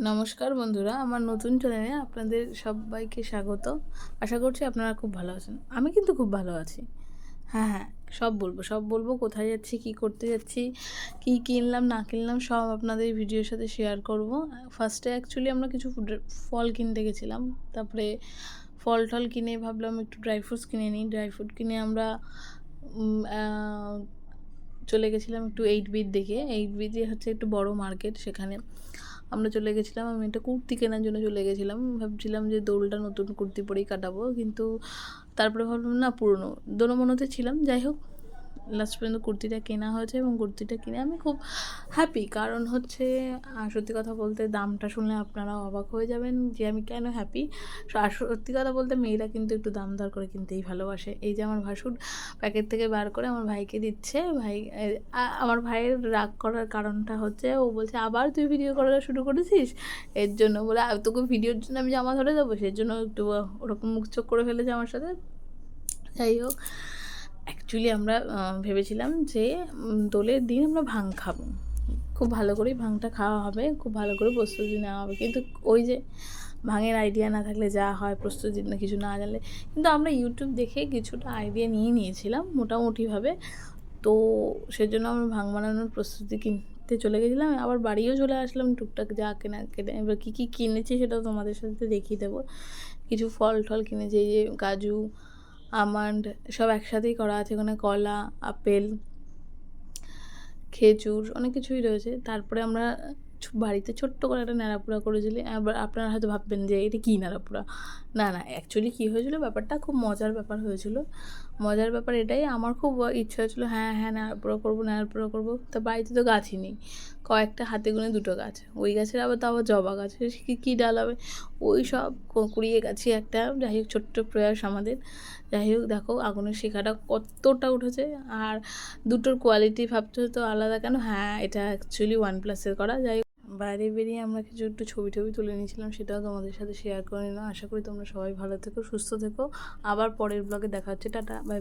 নমস্কার বন্ধুরা, আমার নতুন চ্যানেলে আপনাদের সবাইকে স্বাগত। আশা করছি আপনারা খুব ভালো আছেন। আমি কিন্তু খুব ভালো আছি। হ্যাঁ, সব বলবো কোথায় যাচ্ছি, কী করতে যাচ্ছি, কী কিনলাম না কিনলাম সব আপনাদের ভিডিওর সাথে শেয়ার করব। ফার্স্টে অ্যাকচুয়ালি আমরা কিছু ফল কিনতে গেছিলাম। তারপরে ফল-টল কিনে ভাবলাম একটু ড্রাই ফ্রুটস কিনে নিই। ড্রাই ফ্রুট কিনে আমরা উম আ চলে গেছিলাম একটু 8 বিট দেখে। 8 বিট হচ্ছে একটু বড় মার্কেট, সেখানে আমরা চলে গেছিলাম। আমি একটা কুর্তি কেনার জন্য চলে গেছিলাম। ভাবছিলাম যে দোলটা নতুন কুর্তি পরেই কাটাবো, কিন্তু তারপরে ভাবলাম না, পুরনো দোনো-মোনোতে ছিলাম। যাই হোক, লাস্ট পর্যন্ত কুর্তিটা কেনা হয়েছে এবং কুর্তিটা কিনে আমি খুব হ্যাপি। কারণ হচ্ছে সত্যি কথা বলতে দামটা শুনলে আপনারা অবাক হয়ে যাবেন যে আমি কেন হ্যাপি। আর সত্যি কথা বলতে মেয়েরা কিন্তু একটু দাম দর করে কিনতেই ভালোবাসে। এই যে আমার ভাসুর প্যাকেট থেকে বার করে আমার ভাইকে দিচ্ছে। ভাই আমার ভাইয়ের রাগ করার কারণটা হচ্ছে, ও বলছে, "আবার তুই ভিডিও করা শুরু করেছিস?" এর জন্য বলে, তোকে ভিডিওর জন্য আমি জামা ধরে দেবো?" সেজন্য একটু ওরকম মুখ চোখ করে ফেলেছে আমার সাথে। যাই হোক, অ্যাকচুয়ালি আমরা ভেবেছিলাম যে দোলের দিন আমরা ভাং খাবো। খুব ভালো করেই ভাংটা খাওয়া হবে, খুব ভালো করে প্রস্তুতি নেওয়া হবে। কিন্তু ওই যে ভাঙের আইডিয়া না থাকলে যা হয়, প্রস্তুতি না কিছু না জানলে। কিন্তু আমরা ইউটিউব দেখে কিছুটা আইডিয়া নিয়ে নিয়েছিলাম মোটামুটিভাবে। তো সেজন্য আমরা ভাং বানানোর প্রস্তুতি কিনতে চলে গেছিলাম। আবার বাড়িও চলে আসলাম টুকটাক যা কেনা কেটে। এবার কী কী কিনেছি সেটাও তোমাদের সাথে দেখিয়ে দেবো। কিছু ফল-টল কিনেছি, এই যে কাজু, আমন্ড সব একসাথেই করা আছে। ওখানে কলা, আপেল, খেজুর অনেক কিছুই রয়েছে। তারপরে আমরা বাড়িতে ছোট্ট করে একটা ন্যাড়াপোড়া করেছিলি। এবার আপনারা হয়তো ভাববেন যে এটা কী ন্যাড়াপোড়া? না, অ্যাকচুয়ালি কী হয়েছিল, ব্যাপারটা খুব মজার ব্যাপার হয়েছিল। মজার ব্যাপার এটাই, আমার খুব ইচ্ছা হয়েছিল হ্যাঁ, ন্যাড়াপোড়া করবো। তা বাড়িতে তো গাছই নেই। কয়েকটা হাতে গোনা 2টো গাছ। ওই গাছের আবার জবা গাছ। কী ডাল হবে? ওই সব কুড়িয়ে গাছি একটা। যাই হোক, ছোট্ট প্রয়াস আমাদের। যাই হোক, দেখো আগুনের শিখাটা কতটা উঠেছে। আর দুটোর কোয়ালিটি ভাবছো তো আলাদা কেন? হ্যাঁ, এটা অ্যাকচুয়ালি OnePlus-এর করা। যাই হোক, বাইরে বেরিয়ে আমরা কিছু একটু ছবি তুলে নিয়েছিলাম, সেটাও তোমাদের সাথে শেয়ার করে নিলাম। আশা করি তোমরা সবাই ভালো থেকো, সুস্থ থেকো। আবার পরের ব্লগে দেখা হচ্ছে। Tata, by.